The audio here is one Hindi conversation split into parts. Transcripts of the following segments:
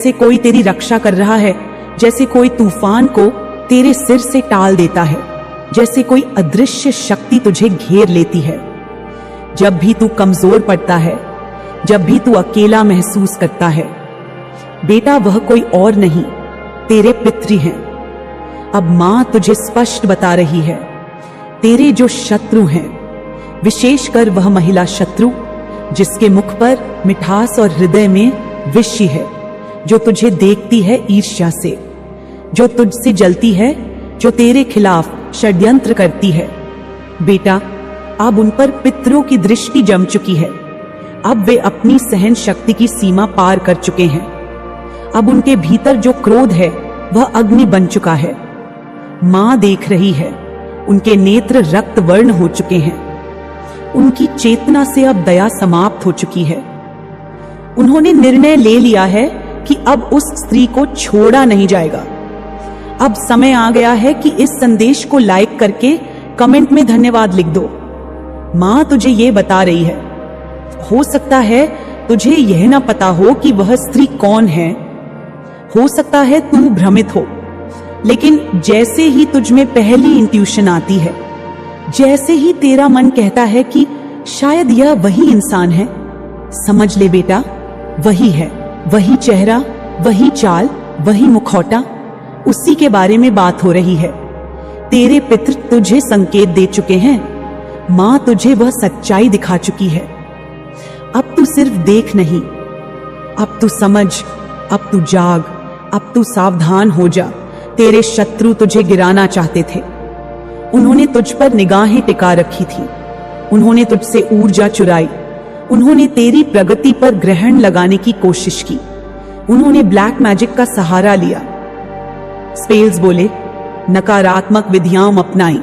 जैसे कोई तेरी रक्षा कर रहा है, जैसे कोई तूफान को तेरे सिर से टाल देता है, जैसे कोई अदृश्य शक्ति तुझे घेर लेती है। जब भी तू कमजोर पड़ता है, जब भी तू अकेला महसूस करता है, बेटा वह कोई और नहीं, तेरे पितृ हैं। अब मां तुझे स्पष्ट बता रही है, तेरे जो शत्रु हैं, विशेषकर वह महिला शत्रु जिसके मुख पर मिठास और हृदय में विष है, जो तुझे देखती है ईर्ष्या से, जो तुझसे जलती है, जो तेरे खिलाफ षड्यंत्र करती है। बेटा, अब उन पर पितरों की दृष्टि जम चुकी है। अब वे अपनी सहन शक्ति की सीमा पार कर चुके हैं। अब उनके भीतर जो क्रोध है वह अग्नि बन चुका है। मां देख रही है, उनके नेत्र रक्त वर्ण हो चुके हैं। उनकी चेतना से अब दया समाप्त हो चुकी है। उन्होंने निर्णय ले लिया है कि अब उस स्त्री को छोड़ा नहीं जाएगा। अब समय आ गया है कि इस संदेश को लाइक करके कमेंट में धन्यवाद लिख दो। मां तुझे ये बता रही है, हो सकता है तुझे यह ना पता हो कि वह स्त्री कौन है, हो सकता है तू भ्रमित हो, लेकिन जैसे ही तुझ में पहली इंट्यूशन आती है, जैसे ही तेरा मन कहता है कि शायद यह वही इंसान है, समझ ले बेटा, वही है। वही चेहरा, वही चाल, वही मुखौटा, उसी के बारे में बात हो रही है। तेरे पितृ तुझे संकेत दे चुके हैं। मां तुझे वह सच्चाई दिखा चुकी है। अब तू सिर्फ देख नहीं, अब तू समझ, अब तू जाग, अब तू सावधान हो जा। तेरे शत्रु तुझे गिराना चाहते थे। उन्होंने तुझ पर निगाहें टिका रखी थी। उन्होंने तुझसे ऊर्जा चुराई। उन्होंने तेरी प्रगति पर ग्रहण लगाने की कोशिश की। उन्होंने ब्लैक मैजिक का सहारा लिया, स्पेल्स बोले, नकारात्मक विधियां अपनाई,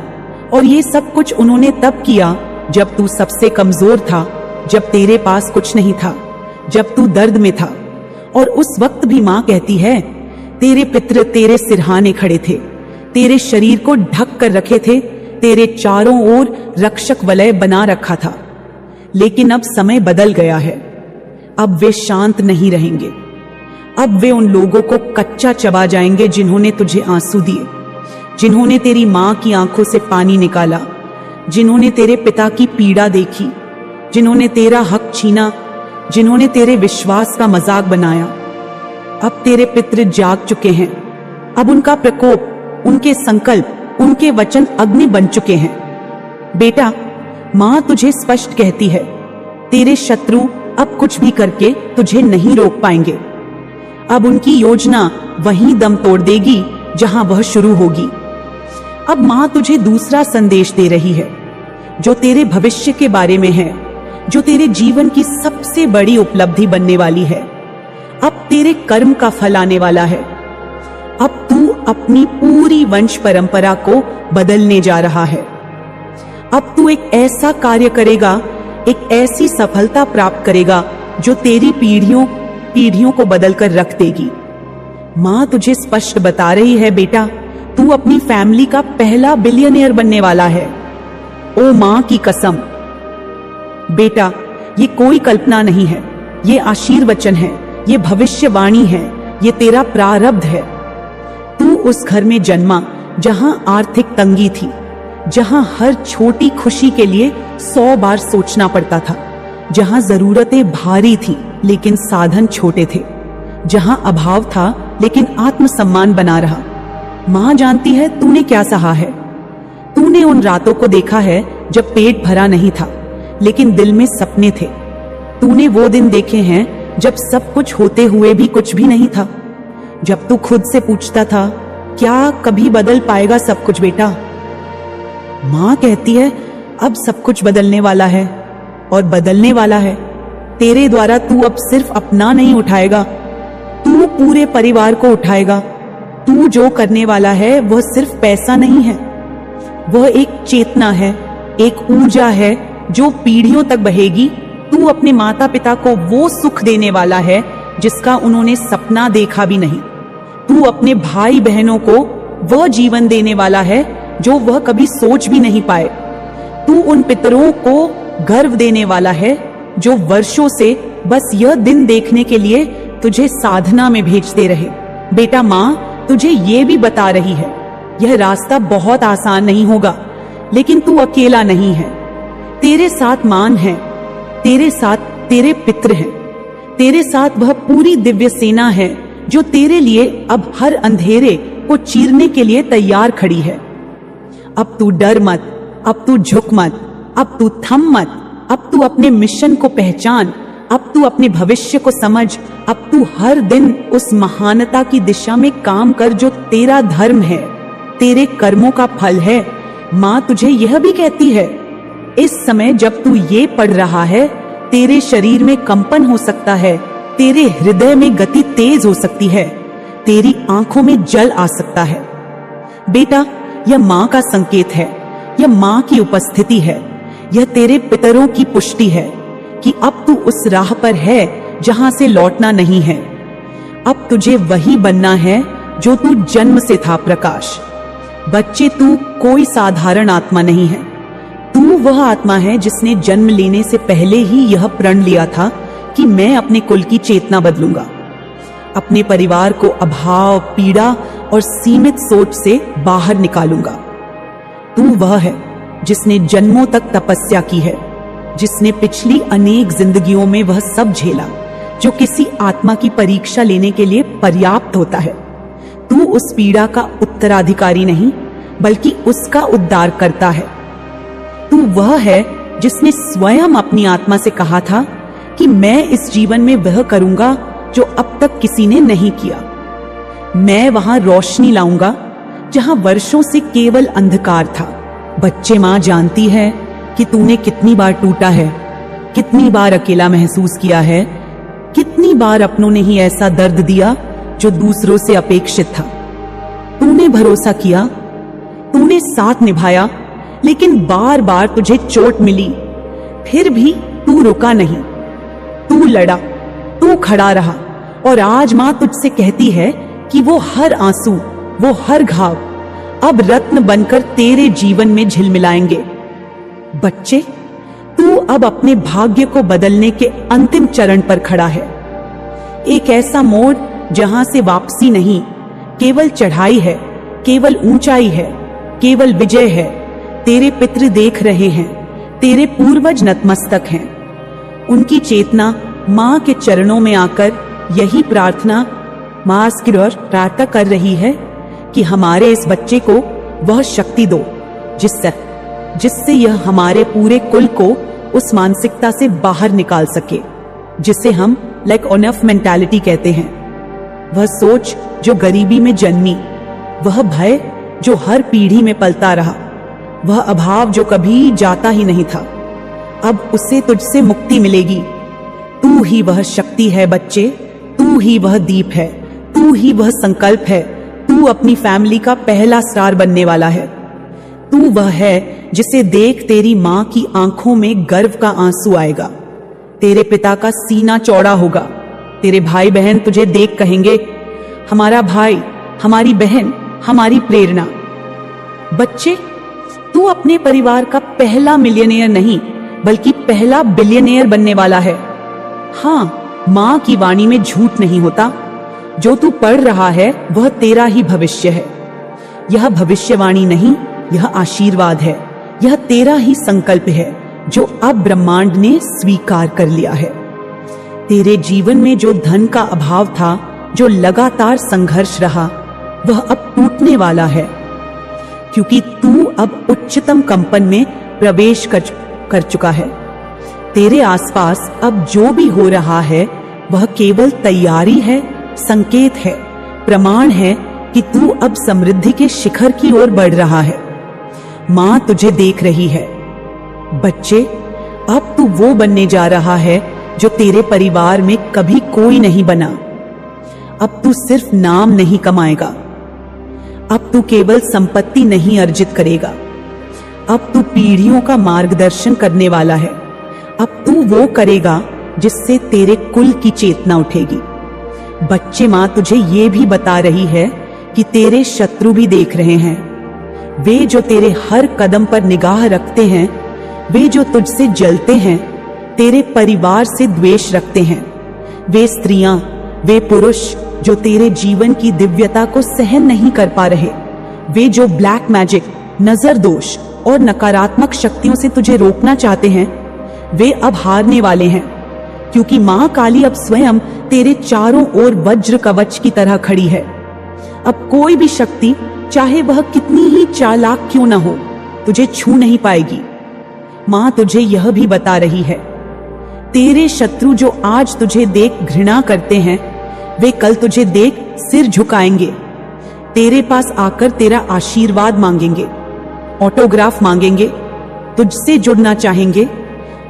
और ये सब कुछ उन्होंने तब किया जब तू सबसे कमजोर था, जब तेरे पास कुछ नहीं था, जब तू दर्द में था। और उस वक्त भी मां कहती है, तेरे पितृ तेरे सिरहाने खड़े थे, तेरे शरीर को ढक कर रखे थे, तेरे चारों ओर रक्षक वलय बना रखा था। लेकिन अब समय बदल गया है। अब वे शांत नहीं रहेंगे। अब वे उन लोगों को कच्चा चबा जाएंगे जिन्होंने तुझे आंसू दिए, जिन्होंने तेरी मां की आंखों से पानी निकाला, जिन्होंने तेरे पिता की पीड़ा देखी, जिन्होंने तेरा हक छीना, जिन्होंने तेरे विश्वास का मजाक बनाया। अब तेरे पितृ जाग चुके हैं। अब उनका प्रकोप, उनके संकल्प, उनके वचन अग्नि बन चुके हैं। बेटा, मां तुझे स्पष्ट कहती है, तेरे शत्रु अब कुछ भी करके तुझे नहीं रोक पाएंगे। अब उनकी योजना वहीं दम तोड़ देगी जहां वह शुरू होगी। अब मां तुझे दूसरा संदेश दे रही है, जो तेरे भविष्य के बारे में है, जो तेरे जीवन की सबसे बड़ी उपलब्धि बनने वाली है। अब तेरे कर्म का फल आने वाला है। अब तू अपनी पूरी वंश परंपरा को बदलने जा रहा है। अब तू एक ऐसा कार्य करेगा, एक ऐसी सफलता प्राप्त करेगा जो तेरी पीढ़ियों को बदलकर रख देगी। मां तुझे स्पष्ट बता रही है, बेटा, तू अपनी फैमिली का पहला बिलियनियर बनने वाला है। ओ मां की कसम। बेटा, ये कोई कल्पना नहीं है, ये आशीर्वचन है, ये भविष्यवाणी है, ये तेरा प्रारब्ध है। तू उस घर में जन्मा जहां आर्थिक तंगी थी, जहां हर छोटी खुशी के लिए 100 बार सोचना पड़ता था, जहां जरूरतें भारी थी लेकिन साधन छोटे थे, जहां अभाव था लेकिन आत्मसम्मान बना रहा। मां जानती है तूने क्या सहा है। तूने उन रातों को देखा है जब पेट भरा नहीं था लेकिन दिल में सपने थे। तूने वो दिन देखे हैं जब सब कुछ होते हुए भी कुछ भी नहीं था, जब तू खुद से पूछता था, क्या कभी बदल पाएगा सब कुछ बेटा? मां कहती है, अब सब कुछ बदलने वाला है, और बदलने वाला है। तेरे द्वारा तू अब सिर्फ अपना नहीं उठाएगा, तू पूरे परिवार को उठाएगा। तू जो करने वाला है वह सिर्फ पैसा नहीं है, वह एक चेतना है, एक ऊर्जा है जो पीढ़ियों तक बहेगी। तू अपने माता पिता को वो सुख देने वाला है जिसका उन्होंने सपना देखा भी नहीं। तू अपने भाई बहनों को वह जीवन देने वाला है जो वह कभी सोच भी नहीं पाए। तू उन पितरों को गर्व देने वाला है जो वर्षों से बस यह दिन देखने के लिए तुझे साधना में भेजते रहे। बेटा, माँ तुझे ये भी बता रही है, यह रास्ता बहुत आसान नहीं होगा, लेकिन तू अकेला नहीं है। तेरे साथ मान है, तेरे साथ तेरे पितृ हैं, तेरे साथ वह पूरी दिव्य सेना है जो तेरे लिए अब हर अंधेरे को चीरने के लिए तैयार खड़ी है। अब तू डर मत, अब तू झुक मत, अब तू थम मत, अब तू अपने मिशन को पहचान, अब तू अपने भविष्य को समझ, अब तू हर दिन उस महानता की दिशा में काम कर जो तेरा धर्म है, तेरे कर्मों का फल है। माँ तुझे यह भी कहती है, इस समय जब तू ये पढ़ रहा है, तेरे शरीर में कंपन हो सकता है, तेरे हृदय में गति तेज हो सकती है, तेरी आंखों में जल आ सकता है। बेटा, यह माँ का संकेत है, यह माँ की उपस्थिति है, यह तेरे पितरों की पुष्टि है कि अब तू उस राह पर है जहां से लौटना नहीं है। अब तुझे वही बनना है जो तू जन्म से था। प्रकाश, बच्चे, तू कोई साधारण आत्मा नहीं है। तू वह आत्मा है जिसने जन्म लेने से पहले ही यह प्रण लिया था कि मैं अपने कुल की चेतना बदलूंगा, अपने परिवार को अभाव, पीड़ा और सीमित सोच से बाहर निकालूंगा। तू वह है जिसने जन्मों तक तपस्या की है, जिसने पिछली अनेक जिंदगियों में वह सब झेला जो किसी आत्मा की परीक्षा लेने के लिए पर्याप्त होता है। तू उस पीड़ा का उत्तराधिकारी नहीं, बल्कि उसका उद्धार करता है। तू वह है जिसने स्वयं अपनी आत्मा से कहा था कि मैं इस जीवन में वह करूंगा जो अब तक किसी ने नहीं किया। मैं वहां रोशनी लाऊंगा जहां वर्षों से केवल अंधकार था। बच्चे, मां जानती है कि तूने कितनी बार टूटा है, कितनी बार अकेला महसूस किया है, कितनी बार अपनों ने ही ऐसा दर्द दिया जो दूसरों से अपेक्षित था। तूने भरोसा किया, तूने साथ निभाया, लेकिन बार बार तुझे चोट मिली, फिर भी तू रुका नहीं। तू लड़ा, तू खड़ा रहा, और आज मां तुझसे कहती है कि वो हर आंसू, वो हर घाव अब रत्न बनकर तेरे जीवन में झिलमिलाएंगे। बच्चे, तू अब अपने भाग्य को बदलने के अंतिम चरण पर खड़ा है। एक ऐसा मोड़ जहां से वापसी नहीं, केवल चढ़ाई है, केवल ऊंचाई है, केवल विजय है। तेरे पितृ देख रहे हैं, तेरे पूर्वज नतमस्तक हैं। उनकी चेतना मां के चरणों में आकर यही प्रार्थना प्रार्थना कर रही है कि हमारे इस बच्चे को वह शक्ति दो जिससे यह हमारे पूरे कुल को उस मानसिकता से बाहर निकाल सके जिसे हम लैक ऑफ मेंटालिटी कहते हैं। वह सोच जो गरीबी में जन्मी, वह भय जो हर पीढ़ी में पलता रहा, वह अभाव जो कभी जाता ही नहीं था, अब उससे तुझसे मुक्ति मिलेगी। तू ही वह शक्ति है बच्चे, तू ही वह दीप है, तू ही वह संकल्प है। तू अपनी फैमिली का पहला स्टार बनने वाला है। तू वह है जिसे देख तेरी मां की आंखों में गर्व का आंसू आएगा, तेरे पिता का सीना चौड़ा होगा, तेरे भाई बहन तुझे देख कहेंगे, हमारा भाई, हमारी बहन, हमारी प्रेरणा। बच्चे, तू अपने परिवार का पहला मिलियनेयर नहीं, बल्कि पहला बिलियनेयर बनने वाला है। हाँ, मां की वाणी में झूठ नहीं होता। जो तू पढ़ रहा है वह तेरा ही भविष्य है। यह भविष्यवाणी नहीं, यह आशीर्वाद है। यह तेरा ही संकल्प है जो अब ब्रह्मांड ने स्वीकार कर लिया है। तेरे जीवन में जो धन का अभाव था, जो लगातार संघर्ष रहा, वह अब टूटने वाला है, क्योंकि तू अब उच्चतम कंपन में प्रवेश कर चुका है। तेरे आसपास अब जो भी हो रहा है वह केवल तैयारी है, संकेत है, प्रमाण है कि तू अब समृद्धि के शिखर की ओर बढ़ रहा है। मां तुझे देख रही है। बच्चे, अब तू वो बनने जा रहा है जो तेरे परिवार में कभी कोई नहीं बना। अब तू सिर्फ नाम नहीं कमाएगा, अब तू केवल संपत्ति नहीं अर्जित करेगा, अब तू पीढ़ियों का मार्गदर्शन करने वाला है। अब तू वो करेगा जिससे तेरे कुल की चेतना उठेगी। बच्चे, मां तुझे ये भी बता रही है कि तेरे शत्रु भी देख रहे हैं। वे जो तेरे हर कदम पर निगाह रखते हैं, वे जो तुझसे जलते हैं, तेरे परिवार से द्वेष रखते हैं। वे स्त्रियां, वे पुरुष जो तेरे जीवन की दिव्यता को सहन नहीं कर पा रहे, वे जो ब्लैक मैजिक, नजर दोष और नकारात्मक शक्तियों से तुझे रोकना चाहते हैं, वे अब हारने वाले हैं, क्योंकि मां काली अब स्वयं तेरे चारों ओर वज्र कवच की तरह खड़ी है। अब कोई भी शक्ति, चाहे वह कितनी ही चालाक क्यों न हो, तुझे छू नहीं पाएगी। मां तुझे यह भी बता रही है, तेरे शत्रु जो आज तुझे देख घृणा करते हैं, वे कल तुझे देख सिर झुकाएंगे, तेरे पास आकर तेरा आशीर्वाद मांगेंगे, ऑटोग्राफ मांगेंगे, तुझसे जुड़ना चाहेंगे,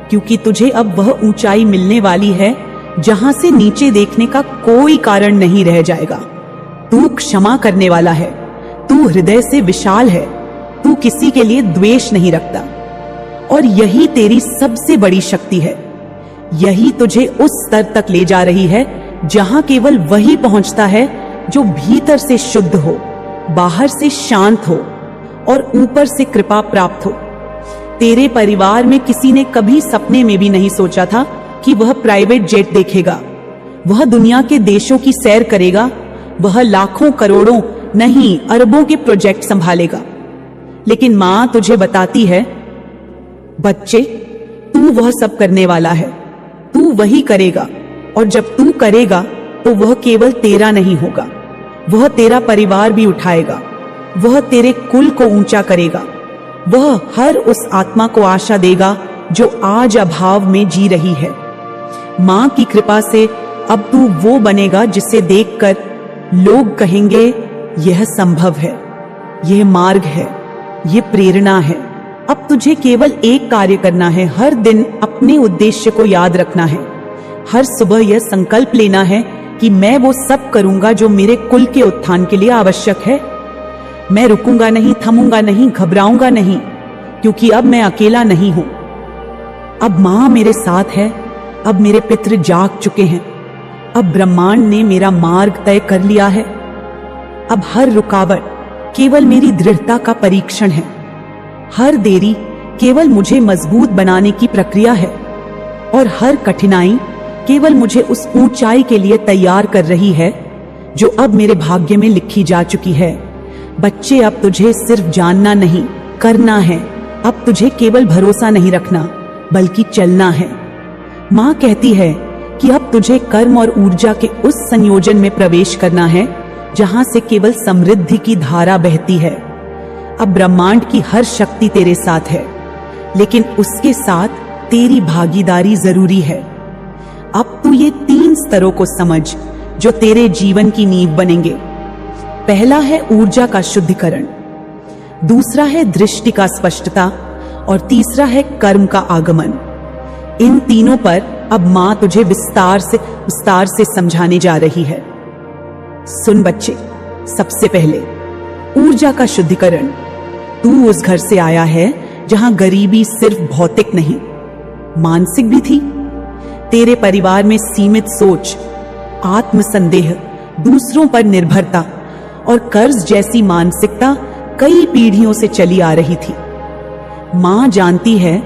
क्योंकि तुझे अब वह ऊंचाई मिलने वाली है जहां से नीचे देखने का कोई कारण नहीं रह जाएगा। तू क्षमा करने वाला है, तू हृदय से विशाल है, तू किसी के लिए द्वेष नहीं रखता, और यही तेरी सबसे बड़ी शक्ति है। यही तुझे उस स्तर तक ले जा रही है जहां केवल वही पहुंचता है जो भीतर से शुद्ध हो, बाहर से शांत हो और ऊपर से कृपा प्राप्त हो। तेरे परिवार में किसी ने कभी सपने में भी नहीं सोचा था कि वह प्राइवेट जेट देखेगा, वह दुनिया के देशों की सैर करेगा, वह लाखों करोड़ों नहीं अरबों के प्रोजेक्ट संभालेगा। लेकिन मां तुझे बताती है, बच्चे, तू वह सब करने वाला है, तू वही करेगा, और जब तू करेगा तो वह केवल तेरा नहीं होगा, वह तेरा परिवार भी उठाएगा, वह तेरे कुल को ऊंचा करेगा, वह हर उस आत्मा को आशा देगा जो आज अभाव में जी रही है। मां की कृपा से अब तू वो बनेगा जिसे देखकर लोग कहेंगे, यह संभव है, यह मार्ग है, यह प्रेरणा है। अब तुझे केवल एक कार्य करना है, हर दिन अपने उद्देश्य को याद रखना है, हर सुबह यह संकल्प लेना है कि मैं वो सब करूंगा जो मेरे कुल के उत्थान के लिए आवश्यक है। मैं रुकूंगा नहीं, थमूंगा नहीं, घबराऊंगा नहीं, क्योंकि अब मैं अकेला नहीं हूं। अब मां मेरे साथ है, अब मेरे पितृ जाग चुके हैं, अब ब्रह्मांड ने मेरा मार्ग तय कर लिया है। अब हर रुकावट केवल मेरी दृढ़ता का परीक्षण है, हर देरी केवल मुझे मजबूत बनाने की प्रक्रिया है, और हर कठिनाई केवल मुझे उस ऊंचाई के लिए तैयार कर रही है जो अब मेरे भाग्य में लिखी जा चुकी है। बच्चे, अब तुझे सिर्फ जानना नहीं, करना है। अब तुझे केवल भरोसा नहीं रखना, बल्कि चलना है। मां कहती है कि अब तुझे कर्म और ऊर्जा के उस संयोजन में प्रवेश करना है जहां से केवल समृद्धि की धारा बहती है। अब ब्रह्मांड की हर शक्ति तेरे साथ है, लेकिन उसके साथ तेरी भागीदारी जरूरी है। अब तू ये 3 स्तरों को समझ जो तेरे जीवन की नींव बनेंगे। पहला है ऊर्जा का शुद्धिकरण, दूसरा है दृष्टि का स्पष्टता, और तीसरा है कर्म का आगमन। इन तीनों पर अब मां तुझे विस्तार से समझाने जा रही है। सुन बच्चे, सबसे पहले ऊर्जा का शुद्धिकरण। तू उस घर से आया है जहां गरीबी सिर्फ भौतिक नहीं, मानसिक भी थी। तेरे परिवार में सीमित सोच, आत्मसंदेह, दूसरों पर निर्भरता और कर्ज जैसी मानसिकता कई पीढ़ियों से चली आ रही थी। मां जानती है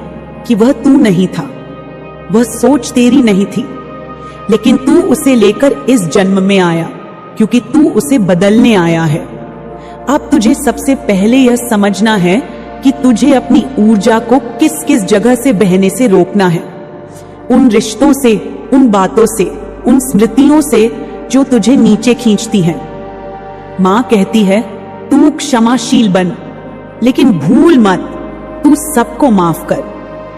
कि वह तू नहीं था, वह सोच तेरी नहीं थी, लेकिन तू उसे लेकर इस जन्म में आया क्योंकि तू उसे बदलने आया है। अब तुझे सबसे पहले यह समझना है कि तुझे अपनी ऊर्जा को किस किस जगह से बहने से रोकना है। उन रिश्तों से, उन बातों से, उन स्मृतियों से जो तुझे नीचे खींचती हैं। मां कहती है, तू क्षमाशील बन, लेकिन भूल मत, तू सबको माफ कर,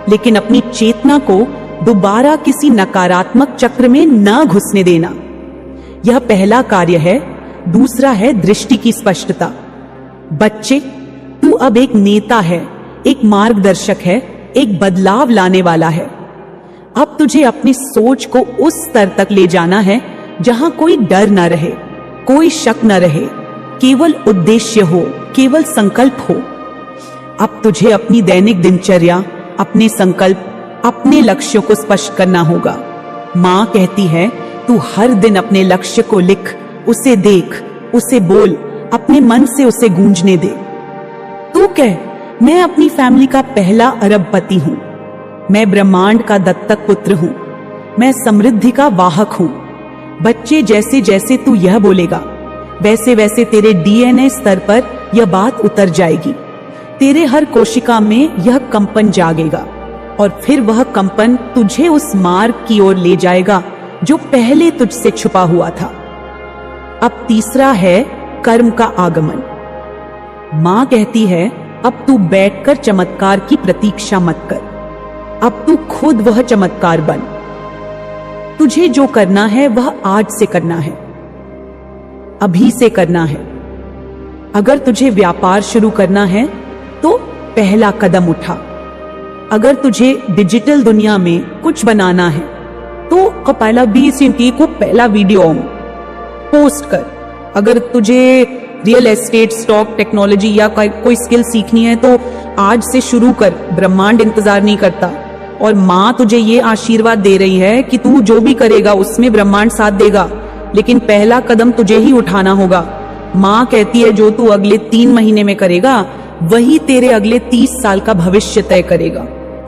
लेकिन अपनी चेतना को दोबारा किसी नकारात्मक चक्र में न घुसने देना। यह पहला कार्य है। दूसरा है दृष्टि की स्पष्टता। बच्चे, तू अब एक नेता है, एक मार्गदर्शक है, एक बदलाव लाने वाला है। अब तुझे अपनी सोच को उस स्तर तक ले जाना है जहां कोई डर न रहे, कोई शक न रहे, केवल उद्देश्य हो, केवल संकल्प हो। अब तुझे अपनी दैनिक दिनचर्या, अपने संकल्प, अपने लक्ष्यों को स्पष्ट करना होगा। मां कहती है, तू हर दिन अपने लक्ष्य को लिख, उसे देख, उसे बोल, अपने मन से उसे गूंजने दे। तू कह, मैं अपनी फैमिली का पहला अरबपति हूं, मैं ब्रह्मांड का दत्तक पुत्र हूँ, मैं समृद्धि का वाहक हूँ। बच्चे, जैसे जैसे तू यह बोलेगा वैसे वैसे तेरे डीएनए स्तर पर यह बात उतर जाएगी। तेरे हर कोशिका में यह कंपन जागेगा और फिर वह कंपन तुझे उस मार्ग की ओर ले जाएगा जो पहले तुझसे छुपा हुआ था। अब तीसरा है कर्म का आगमन। मां कहती है, अब तू बैठकर चमत्कार की प्रतीक्षा मत कर, अब तू खुद वह चमत्कार बन। तुझे जो करना है वह आज से करना है, अभी से करना है। अगर तुझे व्यापार शुरू करना है तो पहला कदम उठा। अगर तुझे डिजिटल दुनिया में कुछ बनाना है तो पहला 20 मिनट को पहला वीडियो पोस्ट कर। अगर तुझे रियल एस्टेट, स्टॉक, टेक्नोलॉजी या कोई स्किल सीखनी है तो आज से शुरू कर। ब्रह्मांड इंतजार नहीं करता और माँ तुझे ये आशीर्वाद दे रही है कि तू जो भी करेगा उसमें ब्रह्मांड साथ देगा, लेकिन पहला कदम तुझे ही उठाना होगा। माँ कहती है, जो तू अगले 3 महीने में करेगा वही तेरे अगले 30 साल का भविष्य तय करेगा।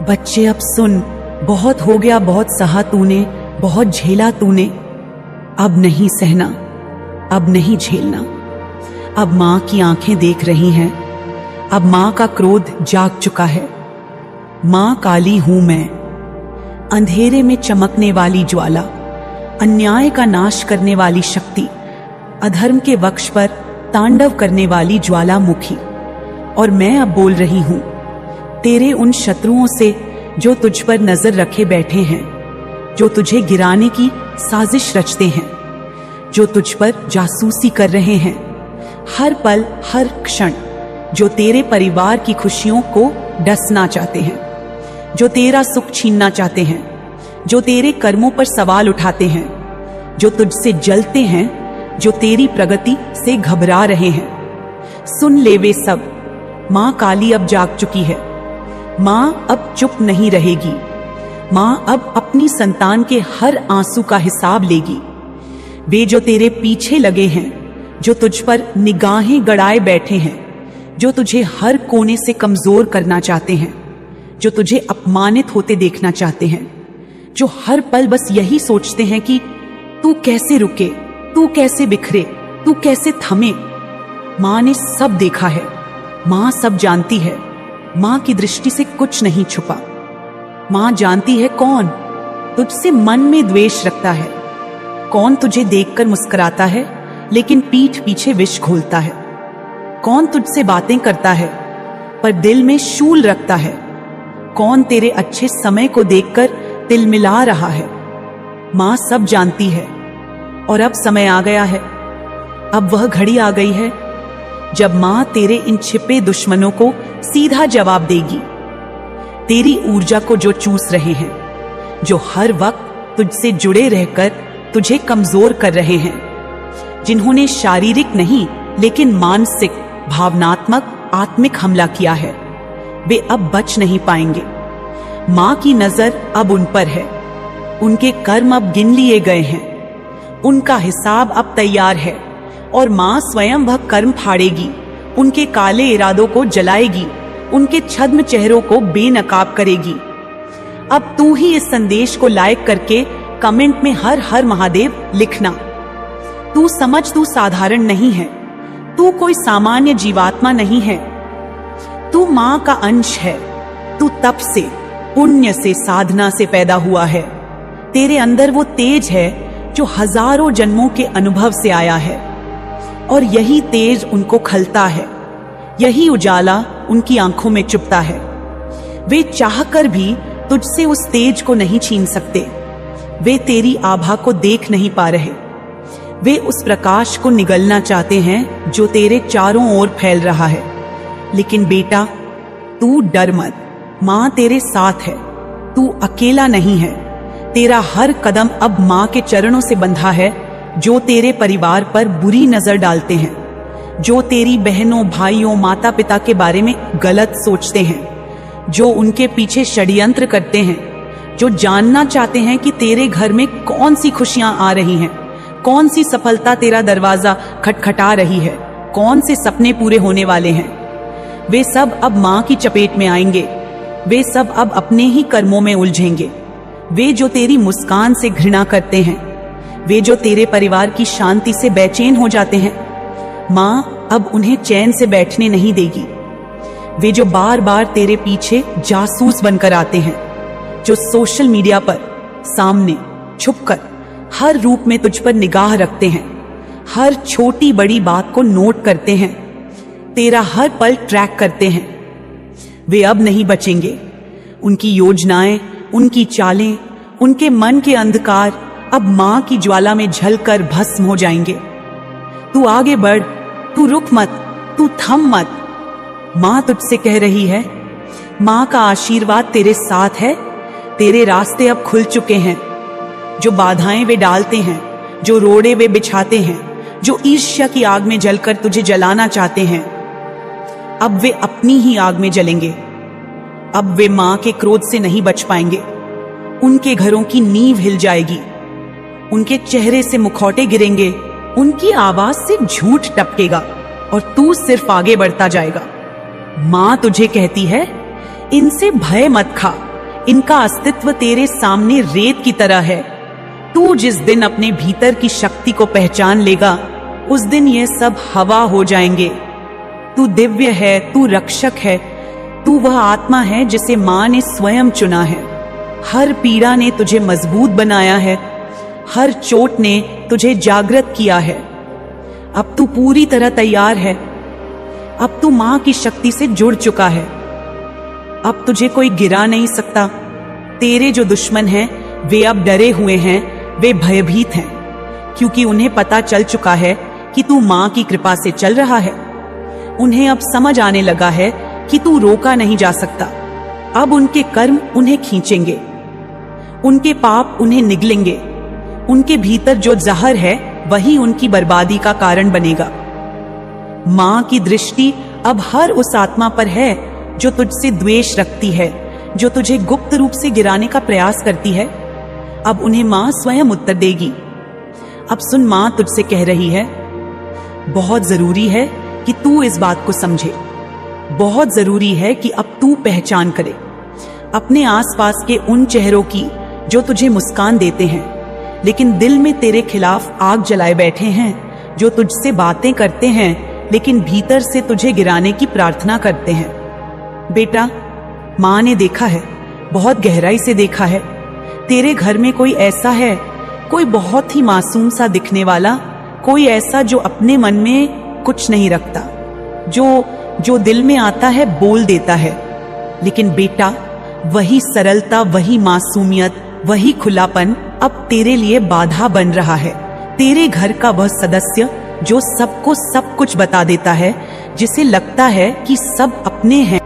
बच्चे, अब सुन, बहुत हो गया, बहुत सहा तूने, बहुत झेला तूने, अब नहीं सहना, अब नहीं झेलना। अब माँ की आंखें देख रही हैं, अब माँ का क्रोध जाग चुका है। माँ काली हूं मैं, अंधेरे में चमकने वाली ज्वाला, अन्याय का नाश करने वाली शक्ति, अधर्म के वक्ष पर तांडव करने वाली ज्वालामुखी। और मैं अब बोल रही हूं तेरे उन शत्रुओं से जो तुझ पर नजर रखे बैठे हैं, जो तुझे गिराने की साजिश रचते हैं, जो तुझ पर जासूसी कर रहे हैं, हर पल हर क्षण, जो तेरे परिवार की खुशियों को डसना चाहते हैं, जो तेरा सुख छीनना चाहते हैं, जो तेरे कर्मों पर सवाल उठाते हैं, जो तुझसे जलते हैं, जो तेरी प्रगति से घबरा रहे हैं। सुन ले वे सब, मां काली अब जाग चुकी है। मां अब चुप नहीं रहेगी। मां अब अपनी संतान के हर आंसू का हिसाब लेगी। वे जो तेरे पीछे लगे हैं, जो तुझ पर निगाहें गड़ाए बैठे हैं, जो तुझे हर कोने से कमजोर करना चाहते हैं, जो तुझे अपमानित होते देखना चाहते हैं, जो हर पल बस यही सोचते हैं कि तू कैसे रुके, तू कैसे बिखरे, तू कैसे थमे। मां ने सब देखा है, मां सब जानती है। मां की दृष्टि से कुछ नहीं छुपा। मां जानती है कौन तुझसे मन में द्वेष रखता है, कौन तुझे देखकर मुस्कुराता है लेकिन पीठ पीछे विष घोलता है, कौन तुझसे बातें करता है पर दिल में शूल रखता है, कौन तेरे अच्छे समय को देखकर तिलमिला रहा है। मां सब जानती है और अब समय आ गया है, अब वह घड़ी आ गई है जब मां तेरे इन छिपे दुश्मनों को सीधा जवाब देगी। तेरी ऊर्जा को जो चूस रहे हैं, जो हर वक्त तुझसे जुड़े रहकर तुझे कमजोर कर रहे हैं, जिन्होंने शारीरिक नहीं लेकिन मानसिक, भावनात्मक, आत्मिक हमला किया है, वे अब बच नहीं पाएंगे। मां की नजर अब उन पर है। उनके कर्म अब गिन लिए गए हैं, उनका हिसाब अब तैयार है और मां स्वयं वह कर्म फाड़ेगी, उनके काले इरादों को जलाएगी, उनके छद्म चेहरों को बेनकाब करेगी। अब तू ही इस संदेश को लाइक करके कमेंट में हर हर महादेव लिखना। तू समझ, तू साधारण नहीं है, तू कोई सामान्य जीवात्मा नहीं है, तू मां का अंश है। तू तप से, पुण्य से, साधना से पैदा हुआ है। तेरे अंदर वो तेज है जो हजारों जन्मों के अनुभव से आया है और यही तेज उनको खलता है, यही उजाला उनकी आंखों में चुभता है। वे चाहकर भी तुझसे उस तेज को नहीं छीन सकते। वे तेरी आभा को देख नहीं पा रहे। वे उस प्रकाश को निगलना चाहते हैं जो तेरे चारों ओर फैल रहा है। लेकिन बेटा, तू डर मत, मां तेरे साथ है, तू अकेला नहीं है। तेरा हर कदम अब मां के चरणों से बंधा है, जो तेरे परिवार पर बुरी नजर डालते हैं, जो तेरी बहनों, भाइयों, माता पिता के बारे में गलत सोचते हैं, जो उनके पीछे षड्यंत्र करते हैं, जो जानना चाहते हैं कि तेरे घर में कौन सी खुशियां आ रही हैं, कौन सी सफलता तेरा दरवाजा खटखटा रही है, कौन से सपने पूरे होने वाले हैं। वे सब अब मां की चपेट में आएंगे। वे सब अब अपने ही कर्मों में उलझेंगे। वे जो तेरी मुस्कान से घृणा करते हैं, वे जो तेरे परिवार की शांति से बेचैन हो जाते हैं, माँ अब उन्हें चैन से बैठने नहीं देगी। वे जो बार बार तेरे पीछे जासूस बनकर आते हैं, जो सोशल मीडिया पर सामने छुपकर हर रूप में तुझ पर निगाह रखते हैं, हर छोटी बड़ी बात को नोट करते हैं, तेरा हर पल ट्रैक करते हैं, वे अब नहीं बचेंगे। उनकी योजनाएं, उनकी चालें, उनके मन के अंधकार अब मां की ज्वाला में झलकर भस्म हो जाएंगे। तू आगे बढ़, तू रुक मत, तू थम मत। मां तुझसे कह रही है, मां का आशीर्वाद तेरे साथ है। तेरे रास्ते अब खुल चुके हैं। जो बाधाएं वे डालते हैं, जो रोड़े वे बिछाते हैं, जो ईर्ष्या की आग में जलकर तुझे जलाना चाहते हैं, अब वे अपनी ही आग में जलेंगे। अब वे मां के क्रोध से नहीं बच पाएंगे। उनके घरों की नींव हिल जाएगी, उनके चेहरे से मुखौटे गिरेंगे, उनकी आवाज से झूठ टपकेगा और तू सिर्फ आगे बढ़ता जाएगा। मां तुझे कहती है, इनसे भय मत खा, इनका अस्तित्व तेरे सामने रेत की तरह है। तू जिस दिन अपने भीतर की शक्ति को पहचान लेगा, उस दिन ये सब हवा हो जाएंगे। तू दिव्य है, तू रक्षक है, तू वह आत्मा है जिसे मां ने स्वयं चुना है। हर पीड़ा ने तुझे मजबूत बनाया है, हर चोट ने तुझे जागृत किया है। अब तू पूरी तरह तैयार है। अब तू मां की शक्ति से जुड़ चुका है। अब तुझे कोई गिरा नहीं सकता। तेरे जो दुश्मन हैं, वे अब डरे हुए हैं, वे भयभीत हैं, क्योंकि उन्हें पता चल चुका है कि तू मां की कृपा से चल रहा है। उन्हें अब समझ आने लगा है कि तू रोका नहीं जा सकता। अब उनके कर्म उन्हें खींचेंगे, उनके पाप उन्हें निगलेंगे। उनके भीतर जो जहर है, वही उनकी बर्बादी का कारण बनेगा। मां की दृष्टि अब हर उस आत्मा पर है जो तुझसे द्वेष रखती है, जो तुझे गुप्त रूप से गिराने का प्रयास करती है। अब उन्हें मां स्वयं उत्तर देगी। अब सुन, मां तुझसे कह रही है, बहुत जरूरी है कि तू इस बात को समझे। बहुत जरूरी है कि अब तू पहचान करे अपने आसपास के उन चेहरों की जो तुझे मुस्कान देते हैं, लेकिन दिल में तेरे खिलाफ आग जलाए बैठे हैं, जो तुझसे बातें करते हैं लेकिन भीतर से तुझे गिराने की प्रार्थना करते हैं। बेटा, मां ने देखा है, बहुत गहराई से देखा है। तेरे घर में कोई ऐसा है, कोई बहुत ही मासूम सा दिखने वाला, कोई ऐसा जो अपने मन में कुछ नहीं रखता, जो दिल में आता है बोल देता है। लेकिन बेटा, वही सरलता, वही मासूमियत, वही खुलापन अब तेरे लिए बाधा बन रहा है। तेरे घर का वह सदस्य जो सबको सब कुछ बता देता है, जिसे लगता है कि सब अपने हैं,